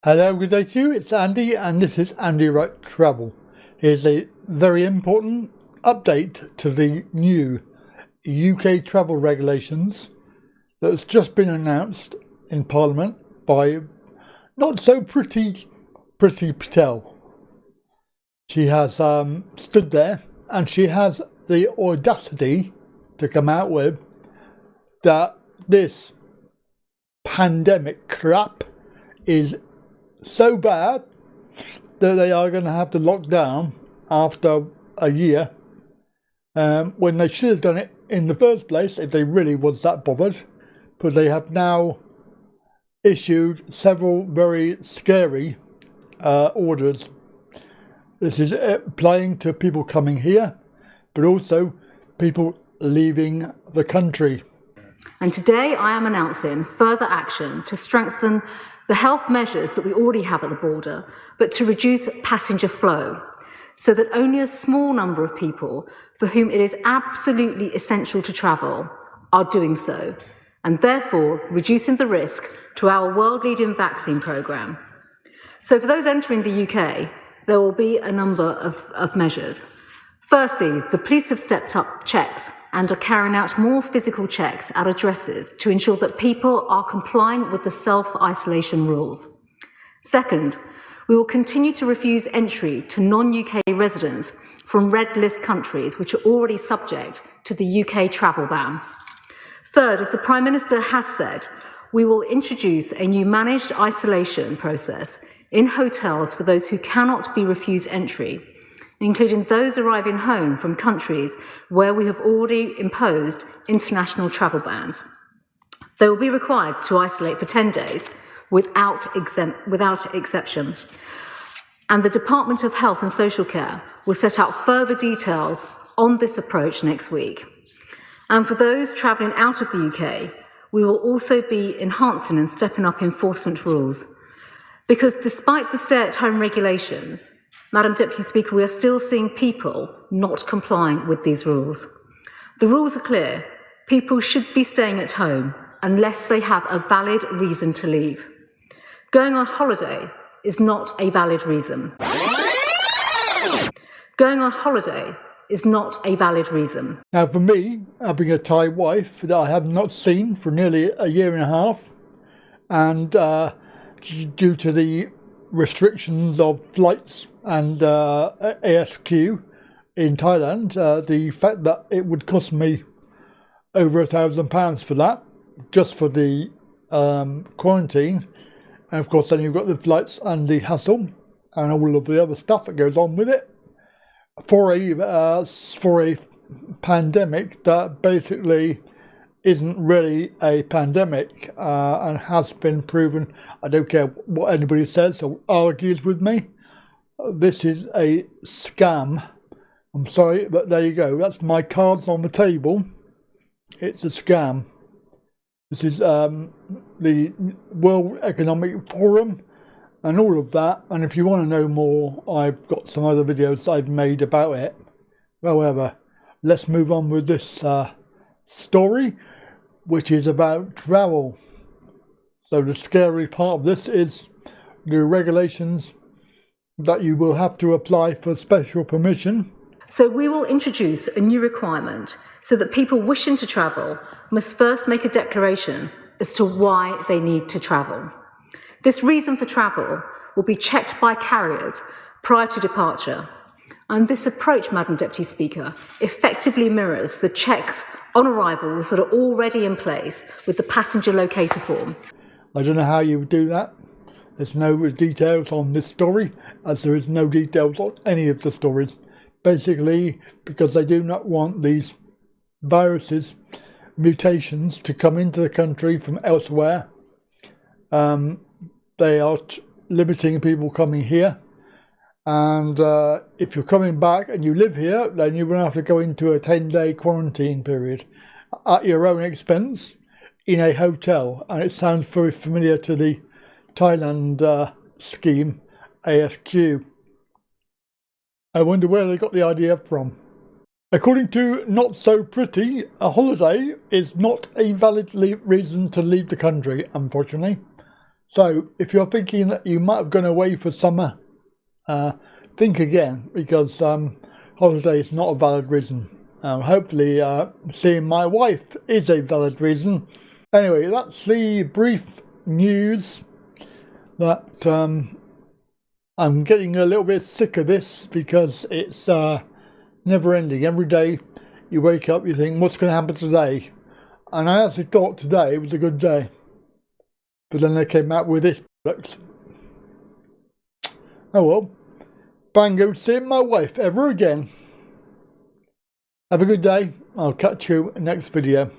Hello, good day to you. It's Andy, and this is Andy Wright Travel. Here's a very important update to the new UK travel regulations that's just been announced in Parliament by not so pretty Patel. She has stood there and she has the audacity to come out with that this pandemic crap is so bad that they are going to have to lock down after a year, when they should have done it in the first place if they really was that bothered. But they have now issued several very scary orders. This is applying to people coming here, but also people leaving the country. And today I am announcing further action to strengthen the health measures that we already have at the border, but to reduce passenger flow so that only a small number of people for whom it is absolutely essential to travel are doing so, and therefore reducing the risk to our world-leading vaccine programme. So for those entering the UK, there will be a number of measures. Firstly, the police have stepped up checks and are carrying out more physical checks at addresses to ensure that people are complying with the self-isolation rules. Second, we will continue to refuse entry to non-UK residents from red list countries which are already subject to the UK travel ban. Third, as the Prime Minister has said, we will introduce a new managed isolation process in hotels for those who cannot be refused entry, including those arriving home from countries where we have already imposed international travel bans. They will be required to isolate for 10 days without exception. And the Department of Health and Social Care will set out further details on this approach next week. And for those travelling out of the UK, we will also be enhancing and stepping up enforcement rules. Because despite the stay-at-home regulations, Madam Deputy Speaker, we are still seeing people not complying with these rules. The rules are clear. People should be staying at home unless they have a valid reason to leave. Going on holiday is not a valid reason. Going on holiday is not a valid reason. Now for me, having a Thai wife that I have not seen for nearly a year and a half, and due to the restrictions of flights and ASQ in Thailand, the fact that it would cost me over £1,000 for that, just for the quarantine, and of course then you've got the flights and the hassle and all of the other stuff that goes on with it, for a pandemic that basically isn't really a pandemic, and has been proven. I don't care what anybody says or argues with me. This is a scam. I'm sorry, but there you go. That's my cards on the table. It's a scam. This is the World Economic Forum and all of that. And if you want to know more, I've got some other videos I've made about it. However, let's move on with this story, which is about travel. So the scary part of this is the regulations that you will have to apply for special permission. So we will introduce a new requirement so that people wishing to travel must first make a declaration as to why they need to travel. This reason for travel will be checked by carriers prior to departure. And this approach, Madam Deputy Speaker, effectively mirrors the checks on arrivals that are already in place with the passenger locator form. I don't know how you would do that. There's no details on this story, as there is no details on any of the stories. Basically, because they do not want these viruses, mutations, to come into the country from elsewhere. They are limiting people coming here. And if you're coming back and you live here, then you're going to have to go into a 10-day quarantine period at your own expense in a hotel. And it sounds very familiar to the Thailand scheme, ASQ. I wonder where they got the idea from. According to Not So Pretty, a holiday is not a valid reason to leave the country, unfortunately. So if you're thinking that you might have gone away for summer, think again, because holiday is not a valid reason. Hopefully seeing my wife is a valid reason. Anyway, that's the brief news that I'm getting a little bit sick of this, because it's never ending. Every day you wake up, you think, what's going to happen today? And I actually thought today was a good day. But then they came out with this product. Oh well. Bango seeing my wife ever again. Have a good day. I'll catch you next video.